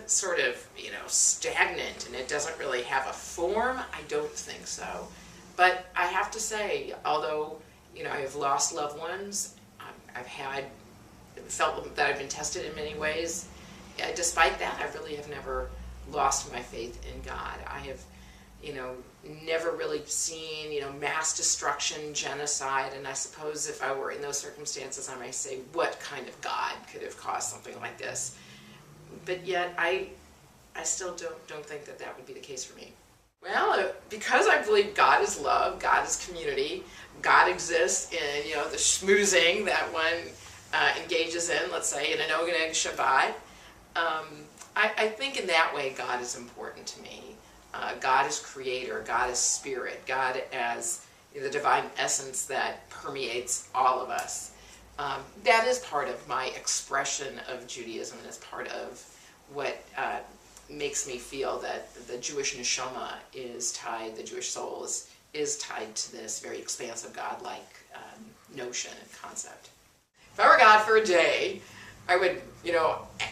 isn't sort of, stagnant and it doesn't really have a form, I don't think so. But I have to say, although, I have lost loved ones, I've felt that I've been tested in many ways. Despite that, I really have never lost my faith in God. I have, never really seen, mass destruction, genocide, and I suppose if I were in those circumstances, I might say, what kind of God could have caused something like this? But yet, I still don't think that would be the case for me. Well, because I believe God is love, God is community, God exists in, the schmoozing that one engages in, let's say, in an Oganig Shabbat. I think in that way God is important to me. God is creator, God is spirit, God as the divine essence that permeates all of us. That is part of my expression of Judaism, and is part of what makes me feel that the Jewish neshama is tied, the Jewish soul is tied to this very expansive God-like notion and concept. If I were God for a day, I would,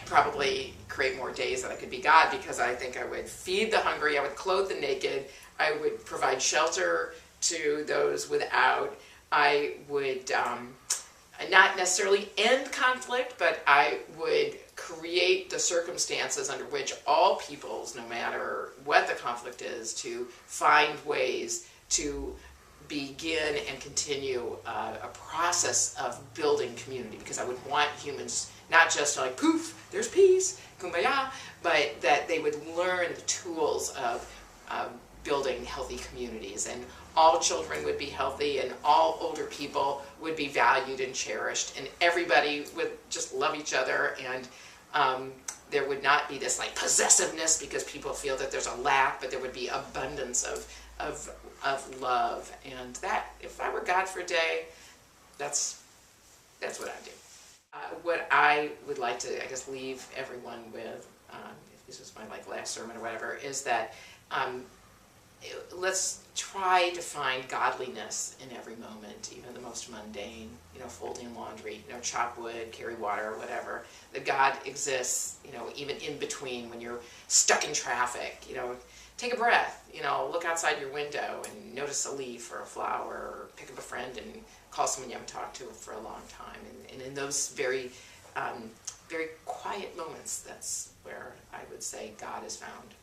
probably create more days that I could be God, because I think I would feed the hungry, I would clothe the naked, I would provide shelter to those without, I would not necessarily end conflict, but I would create the circumstances under which all peoples, no matter what the conflict is, to find ways to begin and continue a process of building community, because I would want humans not just like, poof, there's peace, kumbaya, but that they would learn the tools of building healthy communities, and all children would be healthy, and all older people would be valued and cherished, and everybody would just love each other, and there would not be this like possessiveness because people feel that there's a lack, but there would be abundance of love. And that, if I were God for a day, that's what I'd do. What I would like to, I guess, leave everyone with, if this was my last sermon or whatever, is that let's try to find godliness in every moment, even the most mundane, folding laundry, chop wood, carry water, whatever. That God exists, even in between when you're stuck in traffic, take a breath, look outside your window and notice a leaf or a flower, or pick up a friend and call someone you haven't talked to for a long time. And in those very, very quiet moments, that's where I would say God is found.